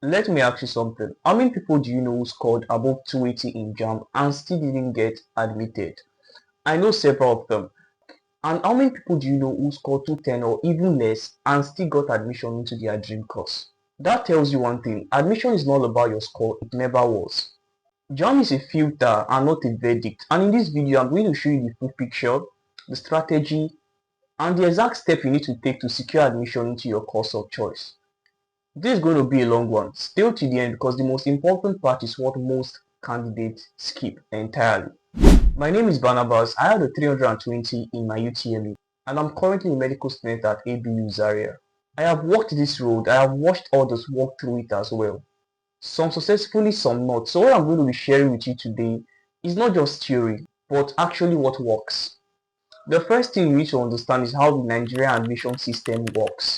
Let me ask you something. How many people do you know who scored above 280 in JAMB and still didn't get admitted? I know several of them. And how many people do you know who scored 210 or even less and still got admission into their dream course? That tells you one thing. Admission is not about your score. It never was. JAMB is a filter and not a verdict. And in this video, I'm going to show you the full picture, the strategy, and the exact step you need to take to secure admission into your course of choice. This is going to be a long one. Stay till the end because the most important part is what most candidates skip entirely. My name is Barnabas. I had a 320 in my UTME and I'm currently a medical student at ABU Zaria. I have walked this road. I have watched others walk through it as well. Some successfully, some not. So what I'm going to be sharing with you today is not just theory, but actually what works. The first thing you need to understand is how the Nigerian admission system works.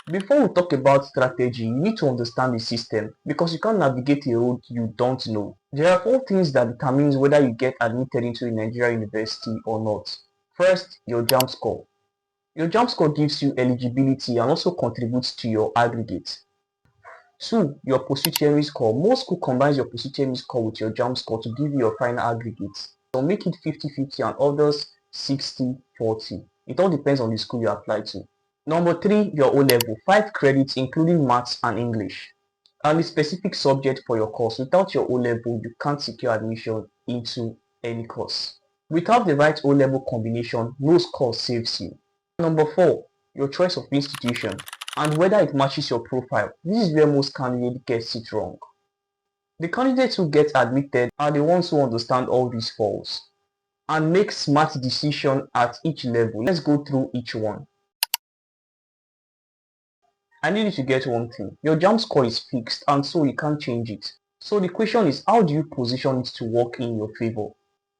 Before we talk about strategy, you need to understand the system because you can't navigate a road you don't know. There are 4 things that determines whether you get admitted into a Nigerian university or not. First, your JAMB score. Your JAMB score gives you eligibility and also contributes to your aggregate. 2, your post-UTME score. Most schools combine your post-UTME score with your JAMB score to give you your final aggregate. So make it 50-50 and others 60-40. It all depends on the school you apply to. Number 3, your O-level, 5 credits including maths and English, and a specific subject for your course. Without your O-level, you can't secure admission into any course. Without the right O-level combination, no score saves you. Number 4, your choice of institution and whether it matches your profile. This is where most candidates get it wrong. The candidates who get admitted are the ones who understand all these falls and make smart decisions at each level. Let's go through each one. I need you to get one thing. Your JAMB score is fixed and so you can't change it. So the question is, how do you position it to work in your favor?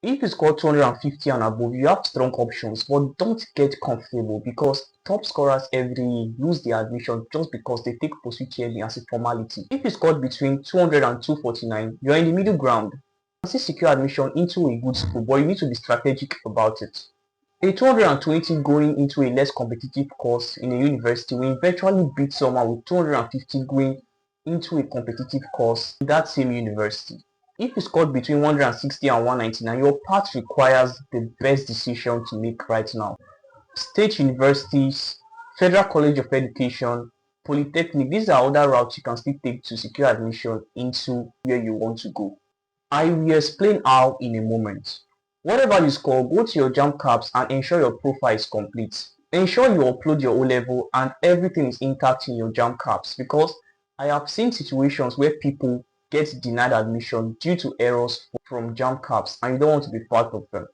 If you score 250 and above, you have strong options, but don't get comfortable because top scorers every year lose their admission just because they take post-UTME as a formality. If you scored between 200 and 249, you're in the middle ground. You can still secure admission into a good school, but you need to be strategic about it. A 220 going into a less competitive course in a university will eventually beat someone with 250 going into a competitive course in that same university. If you scored between 160 and 199, your path requires the best decision to make right now. State universities, Federal College of Education, Polytechnic, these are other routes you can still take to secure admission into where you want to go. I will explain how in a moment. Whatever you score, go to your JAMB caps and ensure your profile is complete. Ensure you upload your O-level and everything is intact in your JAMB caps because I have seen situations where people get denied admission due to errors from JAMB caps and you don't want to be part of them.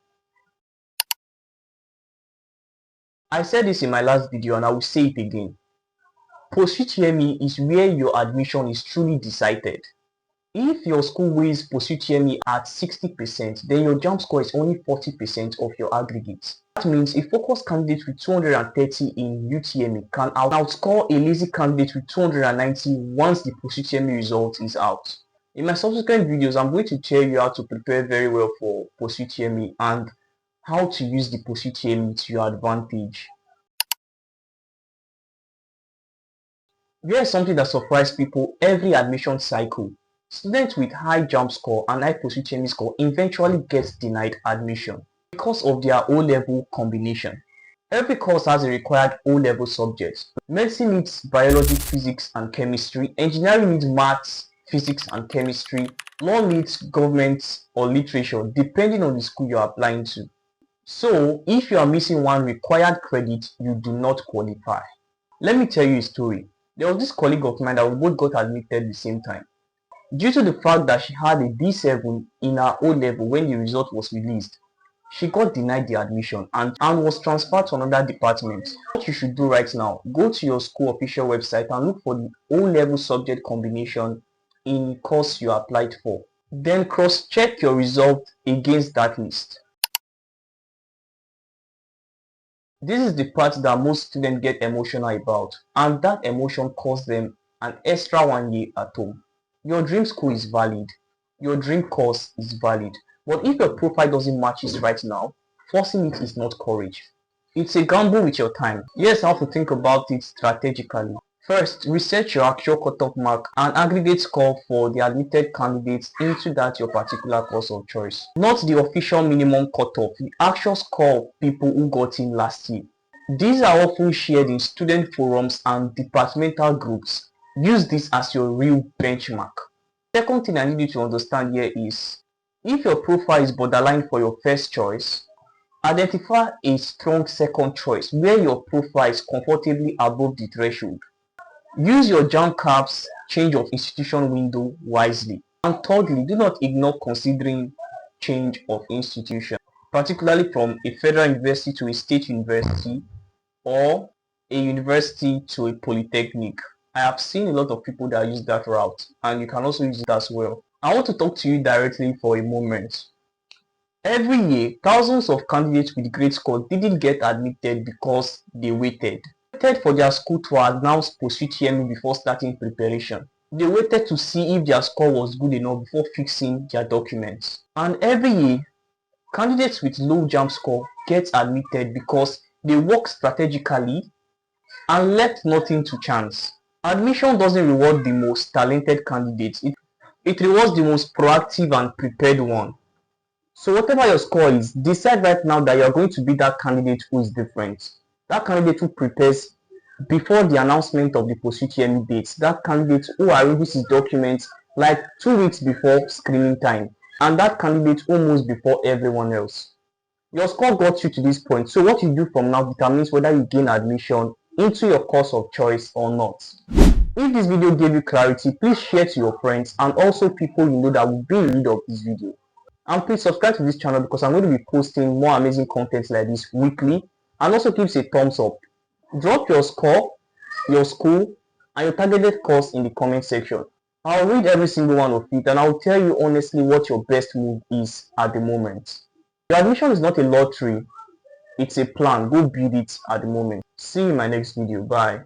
I said this in my last video and I will say it again. Post-UTME is where your admission is truly decided. If your school weighs post-UTME at 60%, then your JAMB score is only 40% of your aggregate. That means a focused candidate with 230 in UTME can outscore a lazy candidate with 290 once the post-UTME result is out. In my subsequent videos, I'm going to tell you how to prepare very well for post-UTME and how to use the post-UTME to your advantage. Here's something that surprises people every admission cycle. Students with high JAMB score and high post-UTME score eventually get denied admission because of their O-level combination. Every course has a required O-level subject. Medicine needs biology, physics and chemistry. Engineering needs maths, physics and chemistry. Law needs government or literature depending on the school you're applying to. So if you are missing one required credit, you do not qualify. Let me tell you a story. There was this colleague of mine that we both got admitted at the same time. Due to the fact that she had a D7 in her O-level when the result was released, she got denied the admission and was transferred to another department. What you should do right now, go to your school official website and look for the O-level subject combination in the course you applied for. Then cross-check your result against that list. This is the part that most students get emotional about, and that emotion costs them an extra 1 year at home. Your dream school is valid, your dream course is valid, but if your profile doesn't match it right now, forcing it is not courage. It's a gamble with your time. Here's how to think about it strategically. First, research your actual cutoff mark and aggregate score for the admitted candidates into that your particular course of choice. Not the official minimum cutoff, the actual score of people who got in last year. These are often shared in student forums and departmental groups. Use this as your real benchmark. Second thing I need you to understand here is, if your profile is borderline for your first choice, identify a strong second choice where your profile is comfortably above the threshold. Use your JAMB caps change of institution window wisely. And thirdly, do not ignore considering change of institution, particularly from a federal university to a state university or a university to a polytechnic. I have seen a lot of people that use that route, and you can also use it as well. I want to talk to you directly for a moment. Every year, thousands of candidates with great score didn't get admitted because they waited for their school to announce post-UTME before starting preparation. They waited to see if their score was good enough before fixing their documents. And every year, candidates with low JAMB score get admitted because they work strategically and left nothing to chance. Admission doesn't reward the most talented candidates. It rewards the most proactive and prepared one. So whatever your score is, decide right now that you are going to be that candidate who is different. That candidate who prepares before the announcement of the post-UTME dates. That candidate who arranges his documents like 2 weeks before screening time. And that candidate almost before everyone else. Your score got you to this point. So what you do from now determines whether you gain admission into your course of choice or not. If this video gave you clarity, please share to your friends and also people you know that will be in need of this video. And please subscribe to this channel because I'm going to be posting more amazing content like this weekly. And also give us a thumbs up. Drop your score, your school, and your targeted course in the comment section. I'll read every single one of it and I'll tell you honestly what your best move is at the moment. Your admission is not a lottery, it's a plan. Go build it at the moment. See you in my next video. Bye.